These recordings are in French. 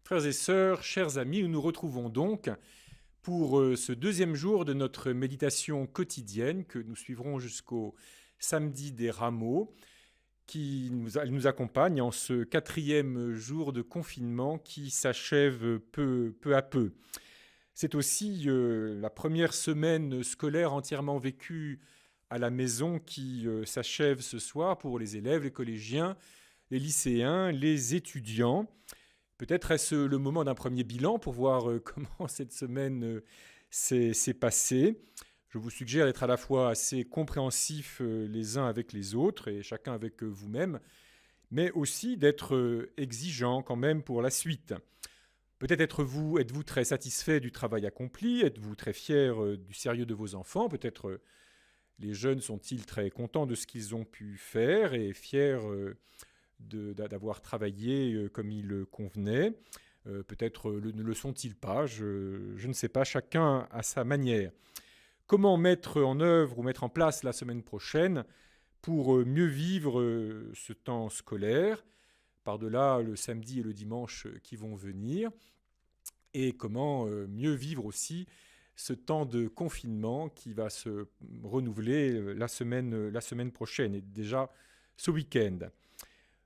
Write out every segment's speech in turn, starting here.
Frères et sœurs, chers amis, nous nous retrouvons donc pour ce deuxième jour de notre méditation quotidienne que nous suivrons jusqu'au samedi des rameaux, elle nous accompagne en ce quatrième jour de confinement qui s'achève peu à peu. C'est aussi la première semaine scolaire entièrement vécue à la maison qui s'achève ce soir pour les élèves, les collégiens, les lycéens, les étudiants. Peut-être est-ce le moment d'un premier bilan pour voir comment cette semaine s'est passée. Je vous suggère d'être à la fois assez compréhensifs les uns avec les autres et chacun avec vous-même, mais aussi d'être exigeant quand même pour la suite. Peut-être êtes-vous très satisfait du travail accompli, êtes-vous très fier du sérieux de vos enfants, peut-être les jeunes sont-ils très contents de ce qu'ils ont pu faire et fiers d'avoir travaillé comme il le convenait. Peut-être ne le sont-ils pas, je ne sais pas, chacun à sa manière. Comment mettre en œuvre ou mettre en place la semaine prochaine pour mieux vivre ce temps scolaire, par-delà le samedi et le dimanche qui vont venir, et comment mieux vivre aussi ce temps de confinement qui va se renouveler la semaine prochaine et déjà ce week-end.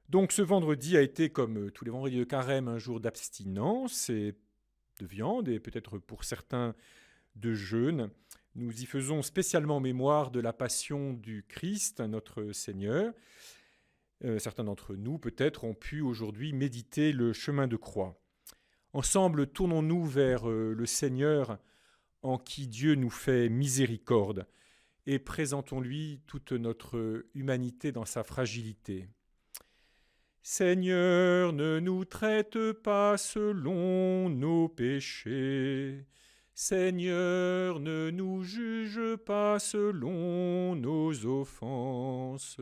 Donc ce vendredi a été, comme tous les vendredis de carême, un jour d'abstinence et de viande, et peut-être pour certains de jeûne. Nous y faisons spécialement mémoire de la passion du Christ, notre Seigneur. Certains d'entre nous, peut-être, ont pu aujourd'hui méditer le chemin de croix. Ensemble, tournons-nous vers le Seigneur en qui Dieu nous fait miséricorde, et présentons-lui toute notre humanité dans sa fragilité. Seigneur, ne nous traite pas selon nos péchés. Seigneur, ne nous juge pas selon nos offenses.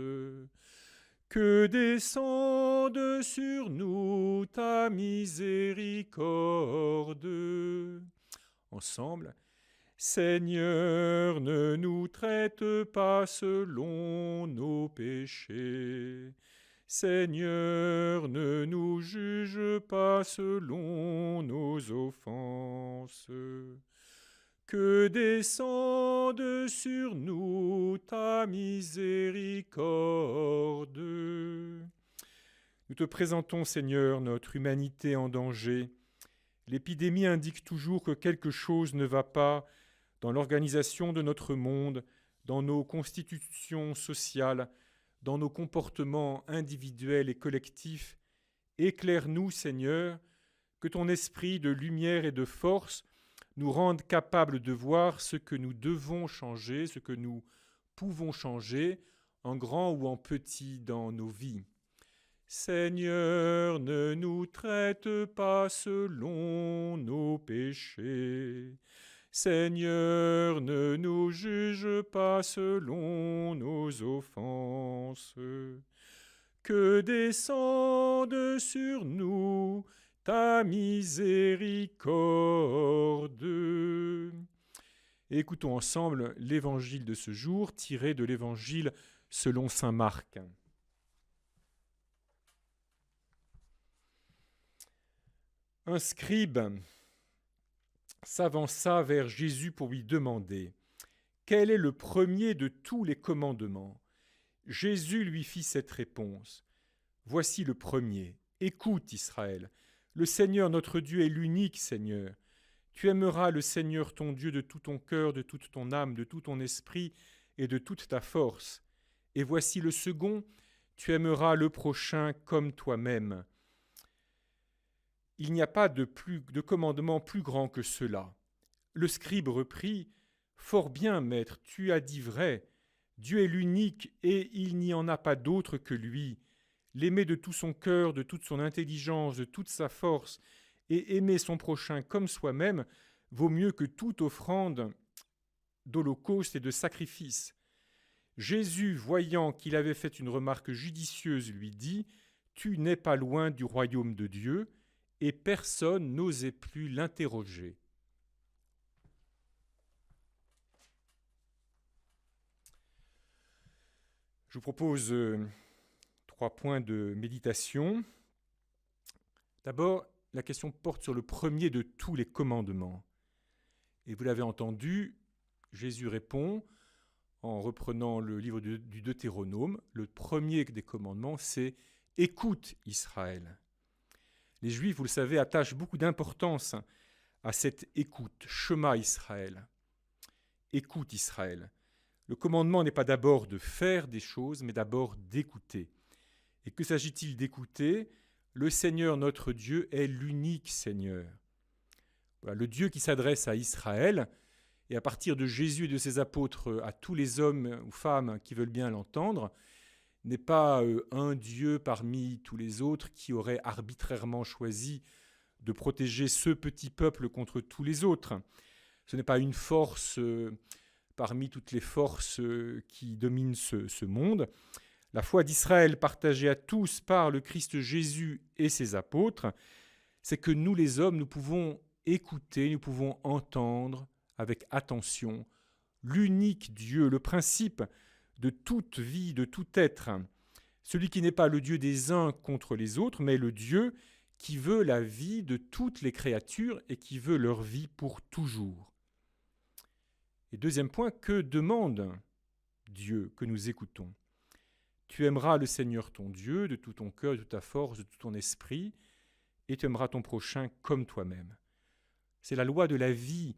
Que descende sur nous ta miséricorde. Ensemble, Seigneur, ne nous traite pas selon nos péchés. Seigneur, ne nous juge pas selon nos offenses. Que descende sur nous ta miséricorde. Nous te présentons, Seigneur, notre humanité en danger. L'épidémie indique toujours que quelque chose ne va pas dans l'organisation de notre monde, dans nos constitutions sociales, dans nos comportements individuels et collectifs. Éclaire-nous, Seigneur, que ton esprit de lumière et de force nous rende capables de voir ce que nous devons changer, ce que nous pouvons changer, en grand ou en petit dans nos vies. Seigneur, ne nous traite pas selon nos péchés. Seigneur, ne nous juge pas selon nos offenses. Que descende sur nous ta miséricorde. Écoutons ensemble l'évangile de ce jour tiré de l'évangile selon saint Marc. Un scribe s'avança vers Jésus pour lui demander « Quel est le premier de tous les commandements ?» Jésus lui fit cette réponse « Voici le premier. Écoute, Israël. Le Seigneur notre Dieu est l'unique Seigneur. Tu aimeras le Seigneur ton Dieu de tout ton cœur, de toute ton âme, de tout ton esprit et de toute ta force. Et voici le second, tu aimeras le prochain comme toi-même. Il n'y a pas de commandement plus grand que cela. » Le scribe reprit « Fort bien, maître, tu as dit vrai. Dieu est l'unique et il n'y en a pas d'autre que lui. L'aimer de tout son cœur, de toute son intelligence, de toute sa force, et aimer son prochain comme soi-même vaut mieux que toute offrande d'holocauste et de sacrifice. » Jésus, voyant qu'il avait fait une remarque judicieuse, lui dit « Tu n'es pas loin du royaume de Dieu » et personne n'osait plus l'interroger. Je vous propose 3 points de méditation. D'abord, la question porte sur le premier de tous les commandements. Et vous l'avez entendu, Jésus répond en reprenant le livre du Deutéronome. Le premier des commandements, c'est « Écoute Israël ». Les Juifs, vous le savez, attachent beaucoup d'importance à cette écoute, « Shema Israël ». Écoute Israël. Le commandement n'est pas d'abord de faire des choses, mais d'abord d'écouter. Et que s'agit-il d'écouter ? Le Seigneur notre Dieu est l'unique Seigneur. Voilà, le Dieu qui s'adresse à Israël, et à partir de Jésus et de ses apôtres à tous les hommes ou femmes qui veulent bien l'entendre, n'est pas un Dieu parmi tous les autres qui aurait arbitrairement choisi de protéger ce petit peuple contre tous les autres. Ce n'est pas une force parmi toutes les forces qui dominent ce monde. La foi d'Israël partagée à tous par le Christ Jésus et ses apôtres, c'est que nous les hommes, nous pouvons écouter, nous pouvons entendre avec attention l'unique Dieu, le principe de toute vie, de tout être, celui qui n'est pas le Dieu des uns contre les autres, mais le Dieu qui veut la vie de toutes les créatures et qui veut leur vie pour toujours. Et deuxième point, que demande Dieu que nous écoutons ? Tu aimeras le Seigneur ton Dieu de tout ton cœur, de toute ta force, de tout ton esprit, et tu aimeras ton prochain comme toi-même. C'est la loi de la vie.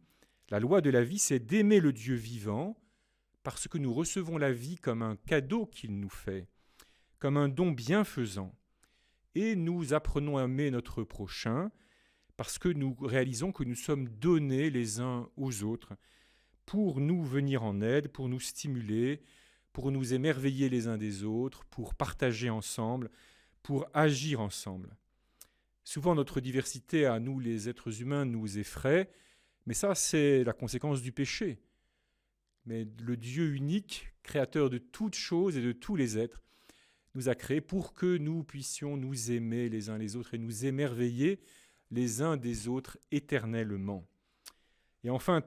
La loi de la vie, c'est d'aimer le Dieu vivant, parce que nous recevons la vie comme un cadeau qu'il nous fait, comme un don bienfaisant. Et nous apprenons à aimer notre prochain, parce que nous réalisons que nous sommes donnés les uns aux autres, pour nous venir en aide, pour nous stimuler, pour nous émerveiller les uns des autres, pour partager ensemble, pour agir ensemble. Souvent, notre diversité à nous, les êtres humains, nous effraie, mais ça, c'est la conséquence du péché. Mais le Dieu unique, créateur de toutes choses et de tous les êtres, nous a créés pour que nous puissions nous aimer les uns les autres et nous émerveiller les uns des autres éternellement. Et enfin,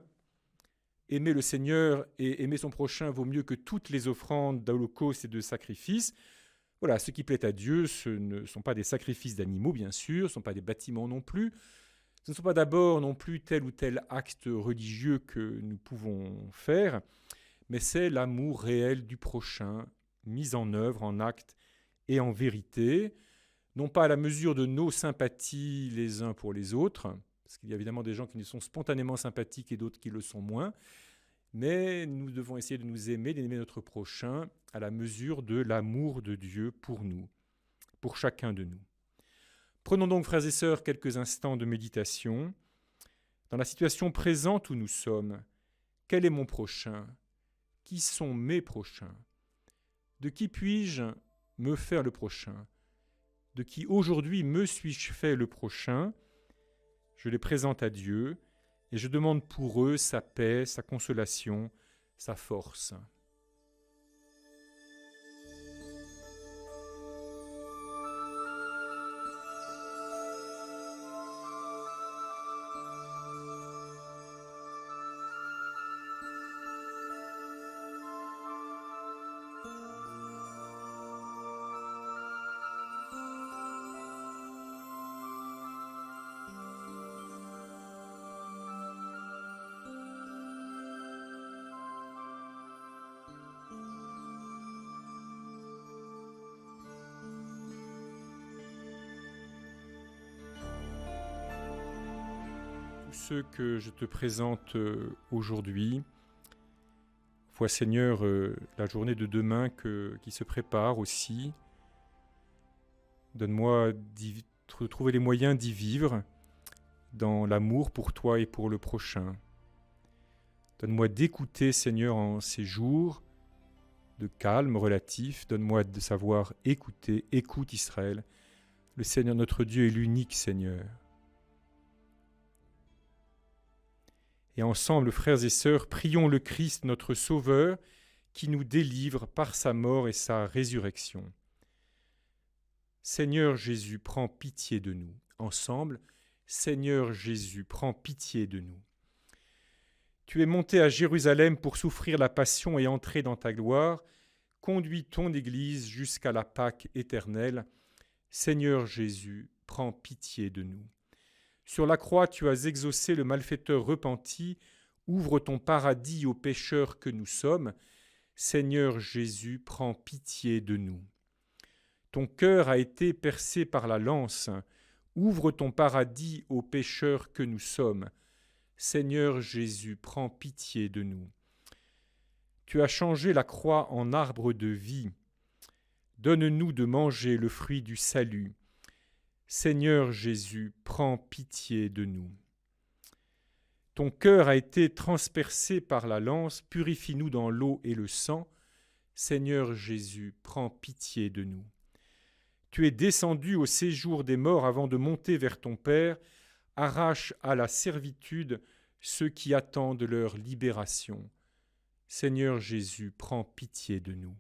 aimer le Seigneur et aimer son prochain vaut mieux que toutes les offrandes d'holocauste et de sacrifices. Voilà, ce qui plaît à Dieu, ce ne sont pas des sacrifices d'animaux, bien sûr, ce ne sont pas des bâtiments non plus. Ce ne sont pas d'abord non plus tel ou tel acte religieux que nous pouvons faire, mais c'est l'amour réel du prochain, mis en œuvre, en acte et en vérité, non pas à la mesure de nos sympathies les uns pour les autres, parce qu'il y a évidemment des gens qui nous sont spontanément sympathiques et d'autres qui le sont moins, mais nous devons essayer de nous aimer, d'aimer notre prochain à la mesure de l'amour de Dieu pour nous, pour chacun de nous. Prenons donc, frères et sœurs, quelques instants de méditation. Dans la situation présente où nous sommes, quel est mon prochain ? Qui sont mes prochains ? De qui puis-je me faire le prochain ? De qui aujourd'hui me suis-je fait le prochain ? Je les présente à Dieu et je demande pour eux sa paix, sa consolation, sa force. Ceux que je te présente aujourd'hui. Vois Seigneur la journée de demain qui se prépare aussi. Donne-moi de trouver les moyens d'y vivre dans l'amour pour toi et pour le prochain. Donne-moi d'écouter Seigneur en ces jours de calme relatif. Donne-moi de savoir écouter. Écoute Israël. Le Seigneur notre Dieu est l'unique Seigneur. Et ensemble, frères et sœurs, prions le Christ, notre Sauveur, qui nous délivre par sa mort et sa résurrection. Seigneur Jésus, prends pitié de nous. Ensemble, Seigneur Jésus, prends pitié de nous. Tu es monté à Jérusalem pour souffrir la passion et entrer dans ta gloire. Conduis ton Église jusqu'à la Pâque éternelle. Seigneur Jésus, prends pitié de nous. Sur la croix, tu as exaucé le malfaiteur repenti. Ouvre ton paradis aux pécheurs que nous sommes. Seigneur Jésus, prends pitié de nous. Ton cœur a été percé par la lance. Ouvre ton paradis aux pécheurs que nous sommes. Seigneur Jésus, prends pitié de nous. Tu as changé la croix en arbre de vie. Donne-nous de manger le fruit du salut. Seigneur Jésus, prends pitié de nous. Ton cœur a été transpercé par la lance, purifie-nous dans l'eau et le sang. Seigneur Jésus, prends pitié de nous. Tu es descendu au séjour des morts avant de monter vers ton Père, arrache à la servitude ceux qui attendent leur libération. Seigneur Jésus, prends pitié de nous.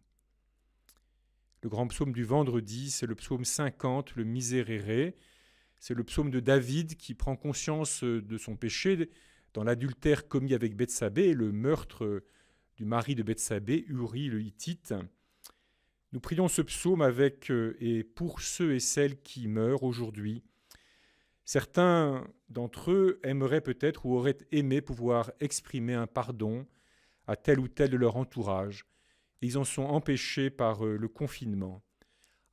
Le grand psaume du vendredi, c'est le psaume 50, le Miserere. C'est le psaume de David qui prend conscience de son péché dans l'adultère commis avec Bethsabée et le meurtre du mari de Bethsabée, Uri le Hittite. Nous prions ce psaume avec et pour ceux et celles qui meurent aujourd'hui. Certains d'entre eux aimeraient peut-être ou auraient aimé pouvoir exprimer un pardon à tel ou tel de leur entourage. Ils en sont empêchés par le confinement.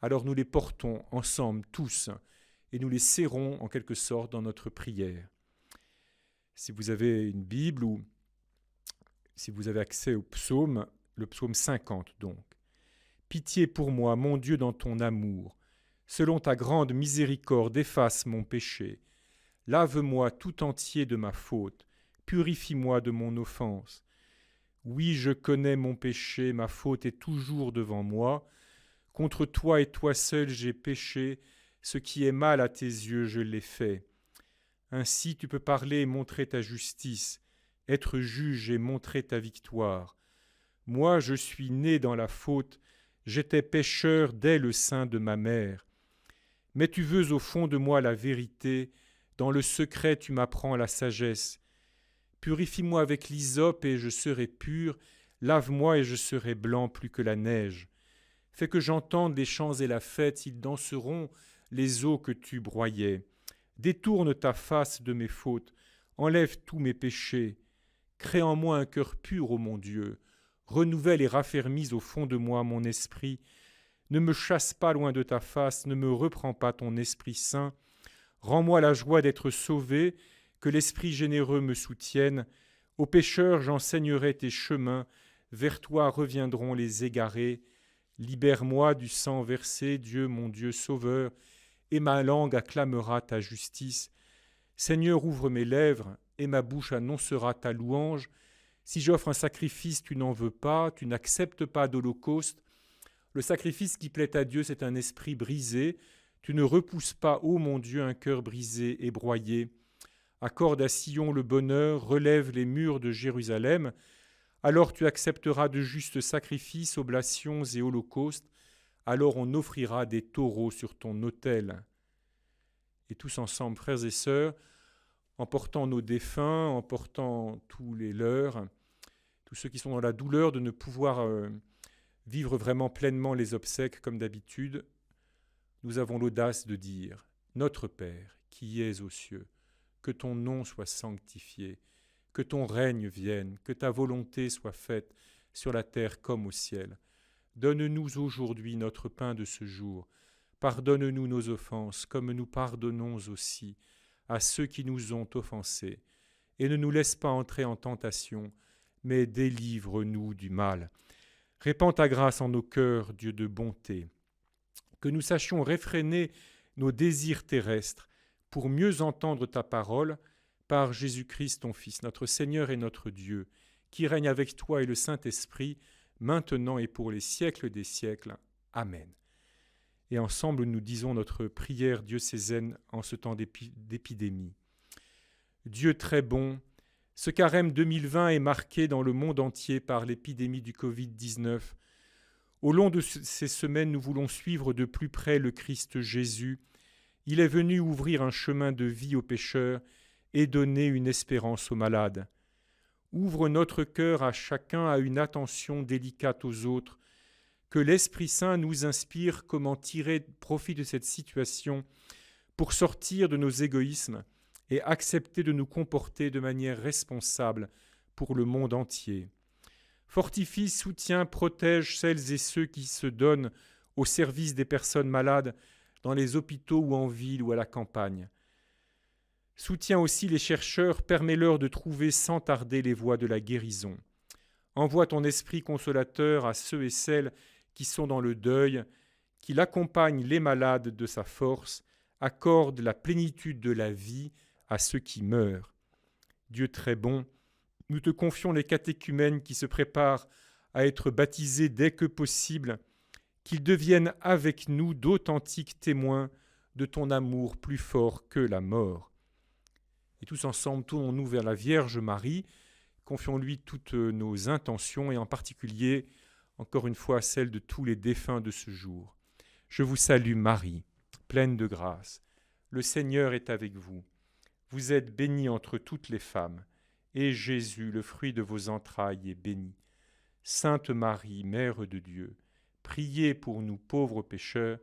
Alors nous les portons ensemble tous et nous les serrons en quelque sorte dans notre prière. Si vous avez une Bible ou si vous avez accès au psaume, le psaume 50 donc. Pitié pour moi, mon Dieu, dans ton amour. Selon ta grande miséricorde, efface mon péché. Lave-moi tout entier de ma faute. Purifie-moi de mon offense. Oui, je connais mon péché, ma faute est toujours devant moi. Contre toi et toi seul j'ai péché, ce qui est mal à tes yeux, je l'ai fait. Ainsi tu peux parler et montrer ta justice, être juge et montrer ta victoire. Moi, je suis né dans la faute, j'étais pécheur dès le sein de ma mère. Mais tu veux au fond de moi la vérité, dans le secret tu m'apprends la sagesse. Purifie-moi avec l'hysope et je serai pur, lave-moi et je serai blanc plus que la neige. Fais que j'entende les chants et la fête, ils danseront les eaux que tu broyais. Détourne ta face de mes fautes, enlève tous mes péchés. Crée en moi un cœur pur, ô mon Dieu. Renouvelle et raffermis au fond de moi mon esprit. Ne me chasse pas loin de ta face, ne me reprends pas ton Esprit Saint. Rends-moi la joie d'être sauvé, que l'Esprit généreux me soutienne. Aux pécheurs j'enseignerai tes chemins, vers toi reviendront les égarés. Libère-moi du sang versé, Dieu mon Dieu sauveur, et ma langue acclamera ta justice. Seigneur, ouvre mes lèvres, et ma bouche annoncera ta louange. Si j'offre un sacrifice, tu n'en veux pas, tu n'acceptes pas d'holocauste. Le sacrifice qui plaît à Dieu, c'est un esprit brisé. Tu ne repousses pas, ô mon Dieu, un cœur brisé et broyé. Accorde à Sion le bonheur, relève les murs de Jérusalem. Alors tu accepteras de justes sacrifices, oblations et holocaustes. Alors on offrira des taureaux sur ton autel. Et tous ensemble, frères et sœurs, en portant nos défunts, en portant tous les leurs, tous ceux qui sont dans la douleur de ne pouvoir vivre vraiment pleinement les obsèques comme d'habitude, nous avons l'audace de dire « Notre Père, qui es aux cieux, que ton nom soit sanctifié, que ton règne vienne, que ta volonté soit faite sur la terre comme au ciel. Donne-nous aujourd'hui notre pain de ce jour. Pardonne-nous nos offenses, comme nous pardonnons aussi à ceux qui nous ont offensés. Et ne nous laisse pas entrer en tentation, mais délivre-nous du mal. Répands ta grâce en nos cœurs, Dieu de bonté. Que nous sachions réfréner nos désirs terrestres pour mieux entendre ta parole par Jésus-Christ ton Fils, notre Seigneur et notre Dieu, qui règne avec toi et le Saint-Esprit, maintenant et pour les siècles des siècles. Amen. Et ensemble, nous disons notre prière diocésaine en ce temps d'épidémie. Dieu très bon, ce carême 2020 est marqué dans le monde entier par l'épidémie du Covid-19. Au long de ces semaines, nous voulons suivre de plus près le Christ Jésus. Il est venu ouvrir un chemin de vie aux pécheurs et donner une espérance aux malades. Ouvre notre cœur à chacun à une attention délicate aux autres. Que l'Esprit Saint nous inspire comment tirer profit de cette situation pour sortir de nos égoïsmes et accepter de nous comporter de manière responsable pour le monde entier. Fortifie, soutiens, protège celles et ceux qui se donnent au service des personnes malades dans les hôpitaux ou en ville ou à la campagne. Soutiens aussi les chercheurs, permets-leur de trouver sans tarder les voies de la guérison. Envoie ton esprit consolateur à ceux et celles qui sont dans le deuil, qu'il accompagne les malades de sa force, accorde la plénitude de la vie à ceux qui meurent. Dieu très bon, nous te confions les catéchumènes qui se préparent à être baptisés dès que possible, qu'ils deviennent avec nous d'authentiques témoins de ton amour plus fort que la mort. Et tous ensemble, tournons-nous vers la Vierge Marie, confions-lui toutes nos intentions et en particulier, encore une fois, celles de tous les défunts de ce jour. Je vous salue Marie, pleine de grâce. Le Seigneur est avec vous. Vous êtes bénie entre toutes les femmes, et Jésus, le fruit de vos entrailles, est béni. Sainte Marie, Mère de Dieu, priez pour nous pauvres pécheurs,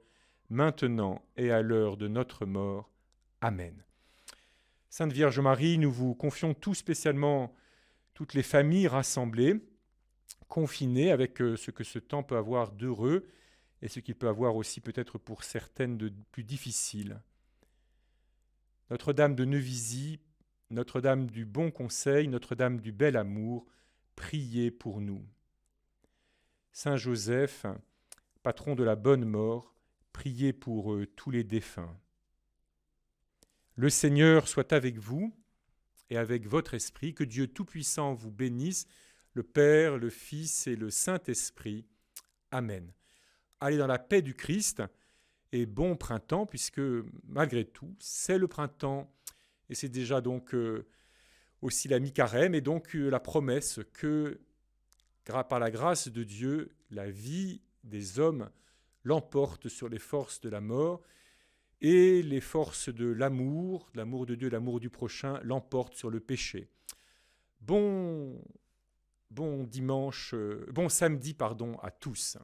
maintenant et à l'heure de notre mort. Amen. Sainte Vierge Marie, nous vous confions tout spécialement toutes les familles rassemblées, confinées avec ce que ce temps peut avoir d'heureux et ce qu'il peut avoir aussi peut-être pour certaines de plus difficile. Notre-Dame de Neuvisi, Notre-Dame du Bon Conseil, Notre-Dame du Bel Amour, priez pour nous. Saint Joseph, patron de la bonne mort, priez pour tous les défunts. Le Seigneur soit avec vous et avec votre esprit, que Dieu Tout-Puissant vous bénisse, le Père, le Fils et le Saint-Esprit. Amen. Allez dans la paix du Christ et bon printemps, puisque malgré tout, c'est le printemps et c'est déjà donc aussi la mi-carême et donc la promesse que, par la grâce de Dieu, la vie des hommes l'emporte sur les forces de la mort et les forces de l'amour de Dieu, l'amour du prochain, l'emportent sur le péché. Bon samedi à tous.